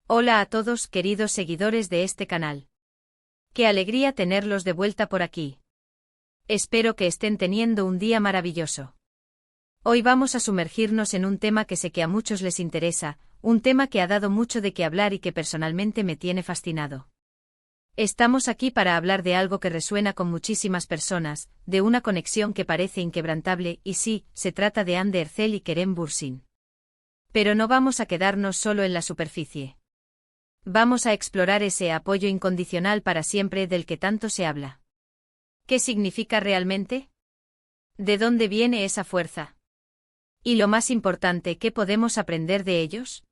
Hola a todos, queridos seguidores de este canal. Qué alegría tenerlos de vuelta por aquí. Espero que estén teniendo un día maravilloso. Hoy vamos a sumergirnos en un tema que sé que a muchos les interesa, un tema que ha dado mucho de qué hablar y que personalmente me tiene fascinado. Estamos aquí para hablar de algo que resuena con muchísimas personas, de una conexión que parece inquebrantable, y sí, se trata de Hande Erçel y Kerem Bürsin. Pero no vamos a quedarnos solo en la superficie. Vamos a explorar ese apoyo incondicional para siempre del que tanto se habla. ¿Qué significa realmente? ¿De dónde viene esa fuerza? Y lo más importante, ¿qué podemos aprender de ellos?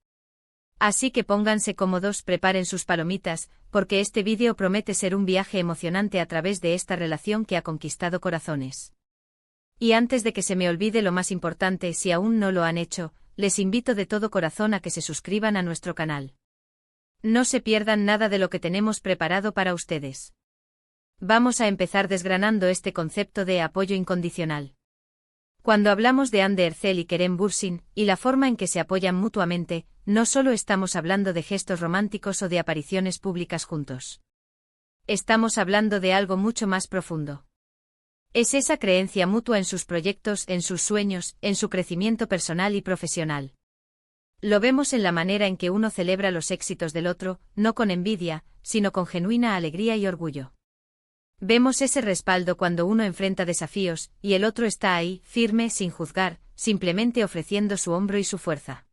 Así que pónganse cómodos, preparen sus palomitas, porque este vídeo promete ser un viaje emocionante a través de esta relación que ha conquistado corazones. Y antes de que se me olvide lo más importante, si aún no lo han hecho, les invito de todo corazón a que se suscriban a nuestro canal. No se pierdan nada de lo que tenemos preparado para ustedes. Vamos a empezar desgranando este concepto de apoyo incondicional. Cuando hablamos de Hande Erçel y Kerem Bürsin, y la forma en que se apoyan mutuamente, no solo estamos hablando de gestos románticos o de apariciones públicas juntos. Estamos hablando de algo mucho más profundo. Es esa creencia mutua en sus proyectos, en sus sueños, en su crecimiento personal y profesional. Lo vemos en la manera en que uno celebra los éxitos del otro, no con envidia, sino con genuina alegría y orgullo. Vemos ese respaldo cuando uno enfrenta desafíos, y el otro está ahí, firme, sin juzgar, simplemente ofreciendo su hombro y su fuerza.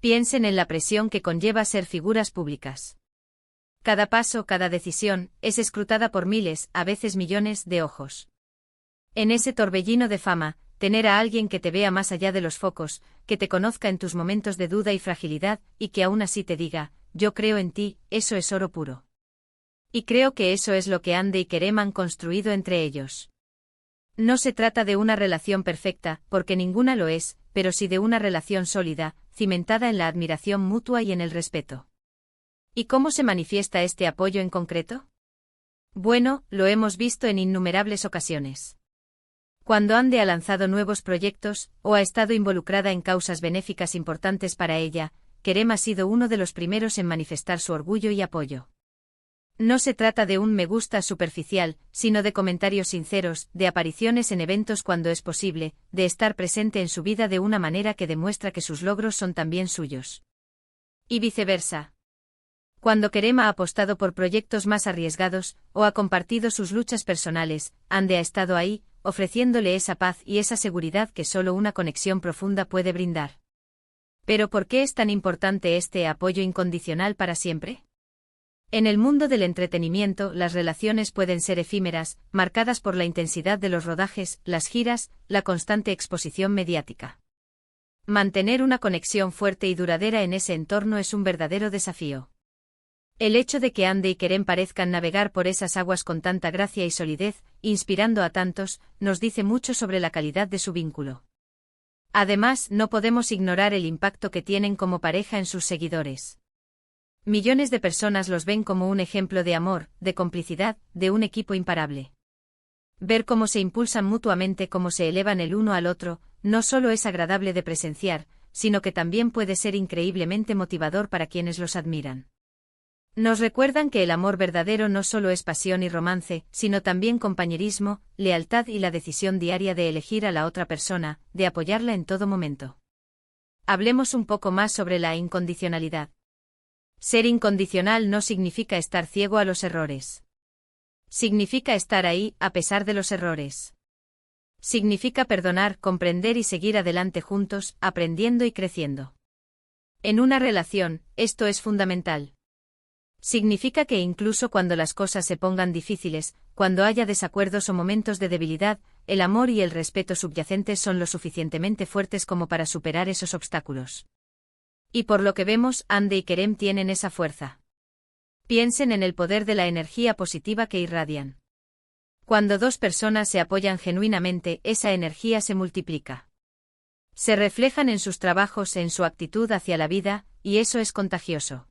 Piensen en la presión que conlleva ser figuras públicas. Cada paso, cada decisión, es escrutada por miles, a veces millones, de ojos. En ese torbellino de fama, tener a alguien que te vea más allá de los focos, que te conozca en tus momentos de duda y fragilidad, y que aún así te diga, yo creo en ti, eso es oro puro. Y creo que eso es lo que Hande y Kerem han construido entre ellos. No se trata de una relación perfecta, porque ninguna lo es, pero sí de una relación sólida, cimentada en la admiración mutua y en el respeto. ¿Y cómo se manifiesta este apoyo en concreto? Bueno, lo hemos visto en innumerables ocasiones. Cuando Hande ha lanzado nuevos proyectos, o ha estado involucrada en causas benéficas importantes para ella, Kerem ha sido uno de los primeros en manifestar su orgullo y apoyo. No se trata de un me gusta superficial, sino de comentarios sinceros, de apariciones en eventos cuando es posible, de estar presente en su vida de una manera que demuestra que sus logros son también suyos. Y viceversa. Cuando Kerem ha apostado por proyectos más arriesgados, o ha compartido sus luchas personales, Hande ha estado ahí, ofreciéndole esa paz y esa seguridad que solo una conexión profunda puede brindar. ¿Pero por qué es tan importante este apoyo incondicional para siempre? En el mundo del entretenimiento, las relaciones pueden ser efímeras, marcadas por la intensidad de los rodajes, las giras, la constante exposición mediática. Mantener una conexión fuerte y duradera en ese entorno es un verdadero desafío. El hecho de que Hande y Kerem parezcan navegar por esas aguas con tanta gracia y solidez, inspirando a tantos, nos dice mucho sobre la calidad de su vínculo. Además, no podemos ignorar el impacto que tienen como pareja en sus seguidores. Millones de personas los ven como un ejemplo de amor, de complicidad, de un equipo imparable. Ver cómo se impulsan mutuamente, cómo se elevan el uno al otro, no solo es agradable de presenciar, sino que también puede ser increíblemente motivador para quienes los admiran. Nos recuerdan que el amor verdadero no solo es pasión y romance, sino también compañerismo, lealtad y la decisión diaria de elegir a la otra persona, de apoyarla en todo momento. Hablemos un poco más sobre la incondicionalidad. Ser incondicional no significa estar ciego a los errores. Significa estar ahí, a pesar de los errores. Significa perdonar, comprender y seguir adelante juntos, aprendiendo y creciendo. En una relación, esto es fundamental. Significa que incluso cuando las cosas se pongan difíciles, cuando haya desacuerdos o momentos de debilidad, el amor y el respeto subyacentes son lo suficientemente fuertes como para superar esos obstáculos. Y por lo que vemos, Hande y Kerem tienen esa fuerza. Piensen en el poder de la energía positiva que irradian. Cuando dos personas se apoyan genuinamente, esa energía se multiplica. Se reflejan en sus trabajos, en su actitud hacia la vida, y eso es contagioso.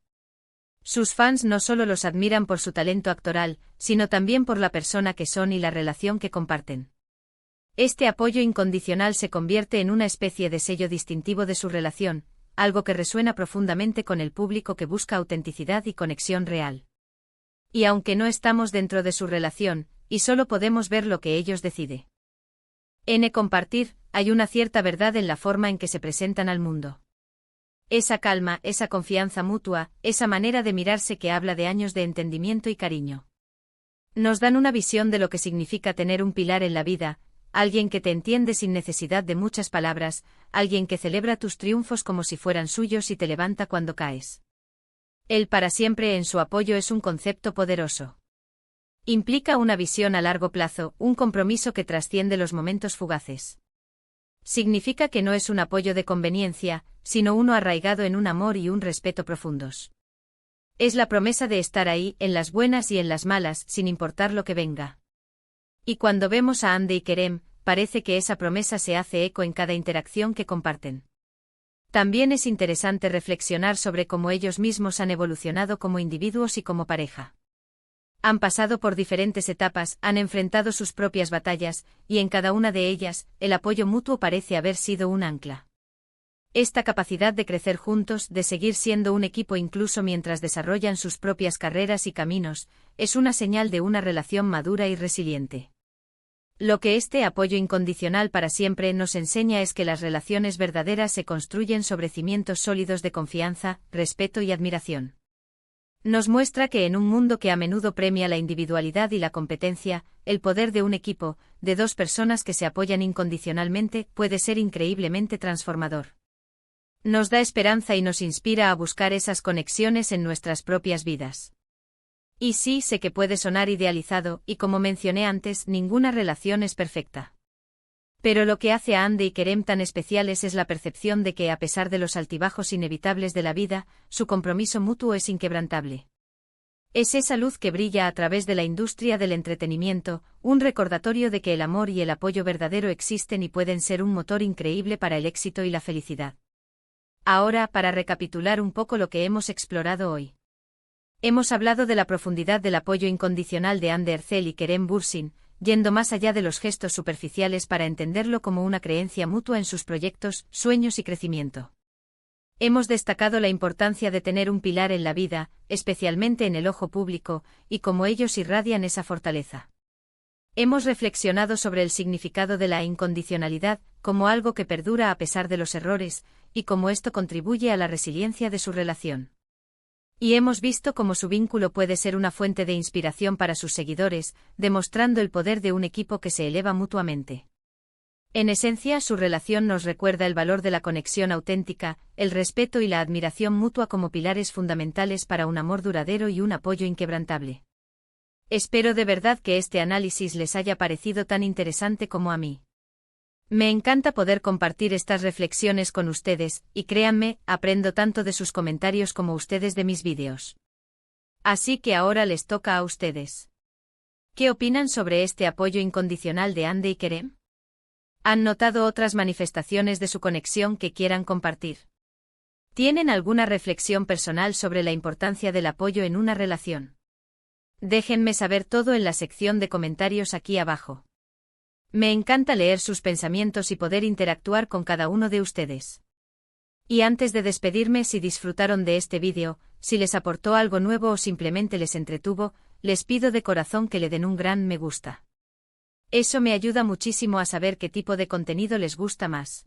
Sus fans no solo los admiran por su talento actoral, sino también por la persona que son y la relación que comparten. Este apoyo incondicional se convierte en una especie de sello distintivo de su relación, algo que resuena profundamente con el público que busca autenticidad y conexión real. Y aunque no estamos dentro de su relación, y solo podemos ver lo que ellos deciden. Compartir, hay una cierta verdad en la forma en que se presentan al mundo. Esa calma, esa confianza mutua, esa manera de mirarse que habla de años de entendimiento y cariño. Nos dan una visión de lo que significa tener un pilar en la vida, alguien que te entiende sin necesidad de muchas palabras, alguien que celebra tus triunfos como si fueran suyos y te levanta cuando caes. El para siempre en su apoyo es un concepto poderoso. Implica una visión a largo plazo, un compromiso que trasciende los momentos fugaces. Significa que no es un apoyo de conveniencia, sino uno arraigado en un amor y un respeto profundos. Es la promesa de estar ahí, en las buenas y en las malas, sin importar lo que venga. Y cuando vemos a Hande y Kerem, parece que esa promesa se hace eco en cada interacción que comparten. También es interesante reflexionar sobre cómo ellos mismos han evolucionado como individuos y como pareja. Han pasado por diferentes etapas, han enfrentado sus propias batallas, y en cada una de ellas, el apoyo mutuo parece haber sido un ancla. Esta capacidad de crecer juntos, de seguir siendo un equipo incluso mientras desarrollan sus propias carreras y caminos, es una señal de una relación madura y resiliente. Lo que este apoyo incondicional para siempre nos enseña es que las relaciones verdaderas se construyen sobre cimientos sólidos de confianza, respeto y admiración. Nos muestra que en un mundo que a menudo premia la individualidad y la competencia, el poder de un equipo, de dos personas que se apoyan incondicionalmente, puede ser increíblemente transformador. Nos da esperanza y nos inspira a buscar esas conexiones en nuestras propias vidas. Y sí, sé que puede sonar idealizado, y como mencioné antes, ninguna relación es perfecta. Pero lo que hace a Hande y Kerem tan especiales es la percepción de que, a pesar de los altibajos inevitables de la vida, su compromiso mutuo es inquebrantable. Es esa luz que brilla a través de la industria del entretenimiento, un recordatorio de que el amor y el apoyo verdadero existen y pueden ser un motor increíble para el éxito y la felicidad. Ahora, para recapitular un poco lo que hemos explorado hoy. Hemos hablado de la profundidad del apoyo incondicional de Hande Erçel y Kerem Bürsin, yendo más allá de los gestos superficiales para entenderlo como una creencia mutua en sus proyectos, sueños y crecimiento. Hemos destacado la importancia de tener un pilar en la vida, especialmente en el ojo público, y cómo ellos irradian esa fortaleza. Hemos reflexionado sobre el significado de la incondicionalidad, como algo que perdura a pesar de los errores, y cómo esto contribuye a la resiliencia de su relación. Y hemos visto cómo su vínculo puede ser una fuente de inspiración para sus seguidores, demostrando el poder de un equipo que se eleva mutuamente. En esencia, su relación nos recuerda el valor de la conexión auténtica, el respeto y la admiración mutua como pilares fundamentales para un amor duradero y un apoyo inquebrantable. Espero de verdad que este análisis les haya parecido tan interesante como a mí. Me encanta poder compartir estas reflexiones con ustedes, y créanme, aprendo tanto de sus comentarios como ustedes de mis vídeos. Así que ahora les toca a ustedes. ¿Qué opinan sobre este apoyo incondicional de Hande y Kerem? ¿Han notado otras manifestaciones de su conexión que quieran compartir? ¿Tienen alguna reflexión personal sobre la importancia del apoyo en una relación? Déjenme saber todo en la sección de comentarios aquí abajo. Me encanta leer sus pensamientos y poder interactuar con cada uno de ustedes. Y antes de despedirme, si disfrutaron de este vídeo, si les aportó algo nuevo o simplemente les entretuvo, les pido de corazón que le den un gran me gusta. Eso me ayuda muchísimo a saber qué tipo de contenido les gusta más.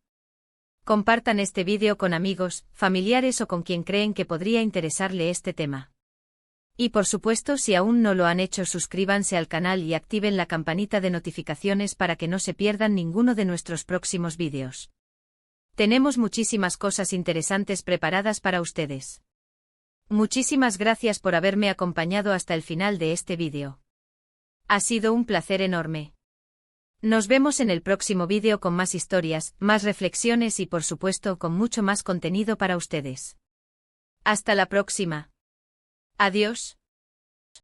Compartan este vídeo con amigos, familiares o con quien creen que podría interesarle este tema. Y por supuesto, si aún no lo han hecho, suscríbanse al canal y activen la campanita de notificaciones para que no se pierdan ninguno de nuestros próximos vídeos. Tenemos muchísimas cosas interesantes preparadas para ustedes. Muchísimas gracias por haberme acompañado hasta el final de este vídeo. Ha sido un placer enorme. Nos vemos en el próximo vídeo con más historias, más reflexiones y por supuesto con mucho más contenido para ustedes. Hasta la próxima. Adiós.